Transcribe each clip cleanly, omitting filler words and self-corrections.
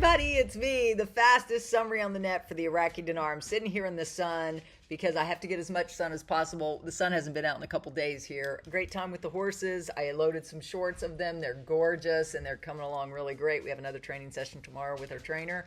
everybody, it's me, the fastest summary on the net for the Iraqi dinar. I'm sitting here in the sun because I have to get as much sun as possible. The sun hasn't been out in a couple days here. Great time with the horses. I loaded some shorts of them. They're gorgeous and they're coming along really great. We have another training session tomorrow with our trainer.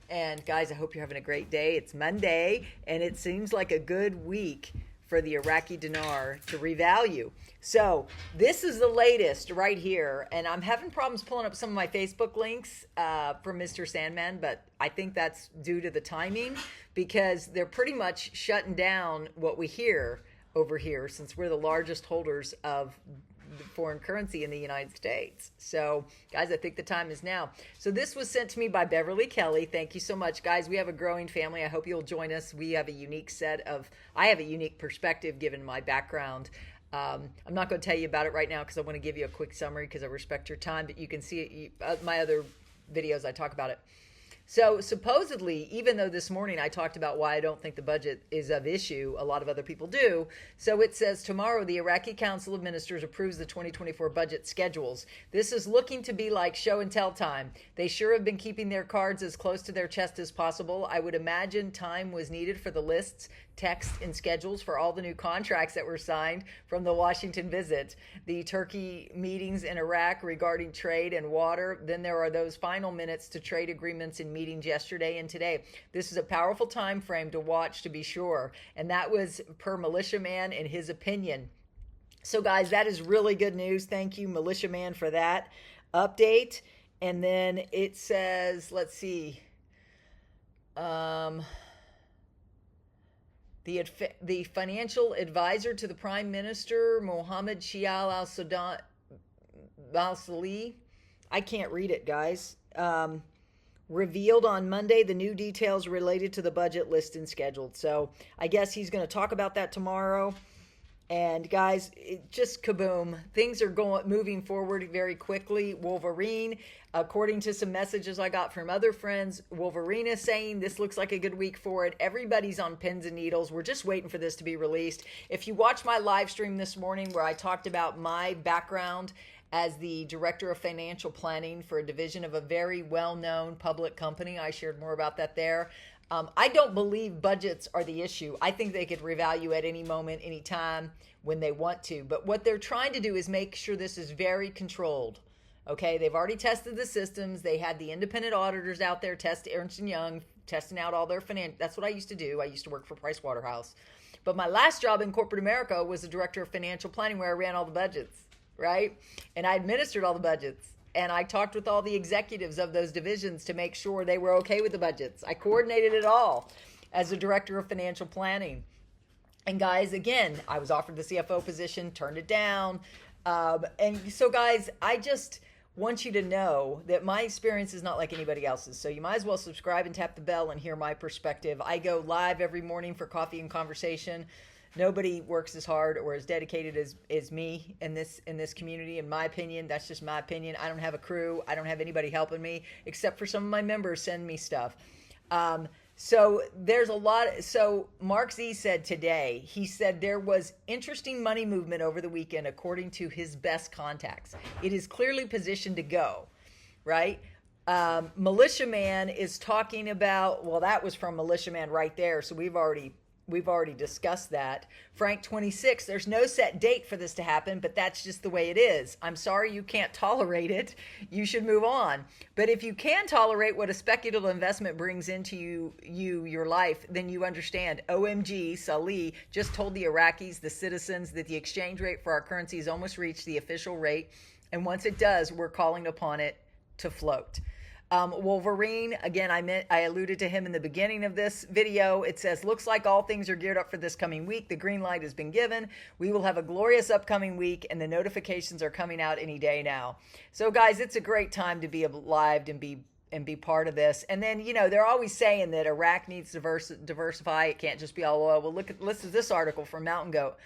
And guys, I hope you're having a great day. It's Monday and it seems like a good week for the Iraqi dinar to revalue. So this is the latest right here, and I'm having problems pulling up some of my Facebook links for Mr. Sandman, but I think that's due to the timing because they're pretty much shutting down what we hear over here since we're the largest holders of the foreign currency in the United States. So guys, I think the time is now. So this was sent to me by Beverly Kelly. Thank you so much, guys. We have a growing family. I hope you'll join us. We have a unique I have a unique perspective given my background. I'm not going to tell you about it right now because I want to give you a quick summary because I respect your time, but you can see it, my other videos I talk about it. So supposedly, even though this morning I talked about why I don't think the budget is of issue, a lot of other people do. So it says tomorrow the Iraqi Council of Ministers approves the 2024 budget schedules. This is looking to be like show and tell time. They sure have been keeping their cards as close to their chest as possible. I would imagine time was needed for the lists, text, and schedules for all the new contracts that were signed from the Washington visit, the Turkey meetings in Iraq regarding trade and water. Then there are those final minutes to trade agreements and meetings yesterday and today. This is a powerful time frame to watch, to be sure. And that was per Militiaman and his opinion. So guys, that is really good news. Thank you, Militiaman, for that update. And then it says, let's see. The financial advisor to the Prime Minister, Mohammed Shial al-Salih, I can't read it, guys, revealed on Monday the new details related to the budget list and scheduled. So I guess he's going to talk about that tomorrow. And guys, just kaboom. Things are moving forward very quickly. Wolverine, according to some messages I got from other friends, Wolverine is saying this looks like a good week for it. Everybody's on pins and needles. We're just waiting for this to be released. If you watch my live stream this morning where I talked about my background as the director of financial planning for a division of a very well-known public company, I shared more about that there. I don't believe budgets are the issue. I think they could revalue at any moment, any time when they want to. But what they're trying to do is make sure this is very controlled. Okay, they've already tested the systems. They had the independent auditors out there test Ernst & Young, testing out all their finance. That's what I used to do. I used to work for Pricewaterhouse. But my last job in corporate America was the director of financial planning where I ran all the budgets, right? And I administered all the budgets. And I talked with all the executives of those divisions to make sure they were okay with the budgets. I coordinated it all as a director of financial planning. And guys, again, I was offered the CFO position, turned it down. And so guys, I just want you to know that my experience is not like anybody else's. So you might as well subscribe and tap the bell and hear my perspective. I go live every morning for coffee and conversation. Nobody works as hard or as dedicated as me in this community. In my opinion, that's just my opinion. I don't have a crew. I don't have anybody helping me except for some of my members send me stuff. So there's a lot. So Mark Z said today, he said there was interesting money movement over the weekend, according to his best contacts. It is clearly positioned to go, right? Militiaman is talking about, well, that was from Militiaman right there. So we've already discussed that. Frank 26, there's no set date for this to happen, but that's just the way it is. I'm sorry you can't tolerate it. You should move on. But if you can tolerate what a speculative investment brings into your life, then you understand. OMG, Salih just told the Iraqis, the citizens, that the exchange rate for our currency has almost reached the official rate. And once it does, we're calling upon it to float. Wolverine, again, I alluded to him in the beginning of this video. It says, looks like all things are geared up for this coming week. The green light has been given. We will have a glorious upcoming week, and the notifications are coming out any day now. So, guys, it's a great time to be alive and be part of this. And then, you know, they're always saying that Iraq needs to diversify. It can't just be all oil. Well, listen to this article from Mountain Goat.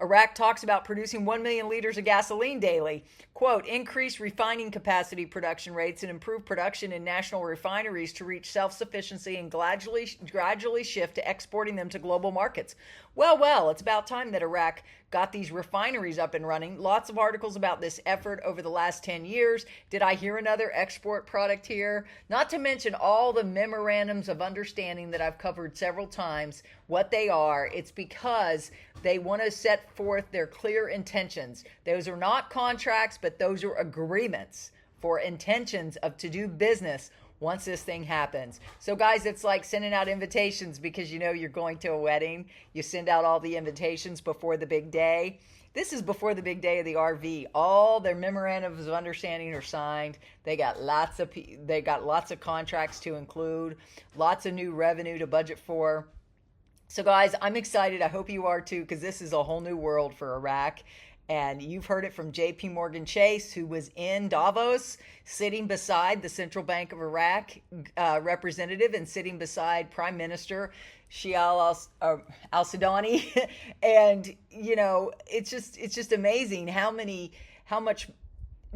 Iraq talks about producing 1 million liters of gasoline daily. Quote, increase refining capacity production rates and improve production in national refineries to reach self-sufficiency and gradually shift to exporting them to global markets. Well, it's about time that Iraq got these refineries up and running. Lots of articles about this effort over the last 10 years. Did I hear another export product here? Not to mention all the memorandums of understanding that I've covered several times, what they are. It's because they want to set forth their clear intentions. Those are not contracts, but those are agreements for intentions of to do business once this thing happens. So guys, it's like sending out invitations because you know you're going to a wedding. You send out all the invitations before the big day. This is before the big day of the RV. All their memorandums of understanding are signed. They got lots of contracts to include, lots of new revenue to budget for. So guys, I'm excited. I hope you are too, because this is a whole new world for Iraq. And you've heard it from JP Morgan Chase, who was in Davos, sitting beside the Central Bank of Iraq representative and sitting beside Prime Minister Shial al-Sudani. And, you know, it's just amazing how much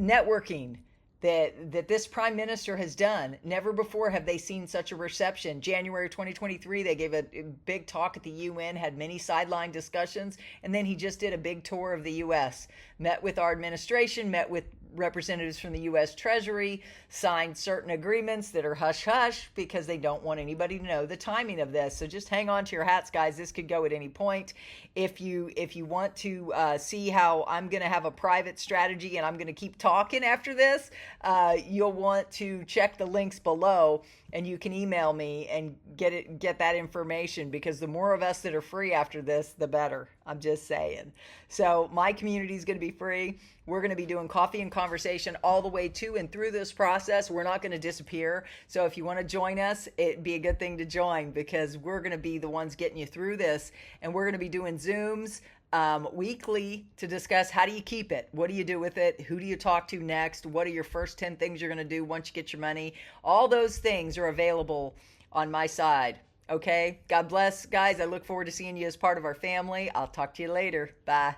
networking that this prime minister has done. Never before have they seen such a reception. January 2023, they gave a big talk at the UN, had many sideline discussions, and then he just did a big tour of the U.S., met with our administration, met with representatives from the U.S. Treasury, signed certain agreements that are hush-hush because they don't want anybody to know the timing of this. So just hang on to your hats, guys. This could go at any point. If you want to see how I'm going to have a private strategy and I'm going to keep talking after this, you'll want to check the links below, and you can email me and get that information, because the more of us that are free after this, the better. I'm just saying. So my community is going to be free. We're going to be doing coffee and conversation all the way to and through this process. We're not going to disappear. So if you want to join us, it'd be a good thing to join, because we're going to be the ones getting you through this. And we're going to be doing Zooms weekly to discuss how do you keep it? What do you do with it? Who do you talk to next? What are your first 10 things you're going to do once you get your money? All those things are available on my side. Okay? God bless, guys. I look forward to seeing you as part of our family. I'll talk to you later. Bye.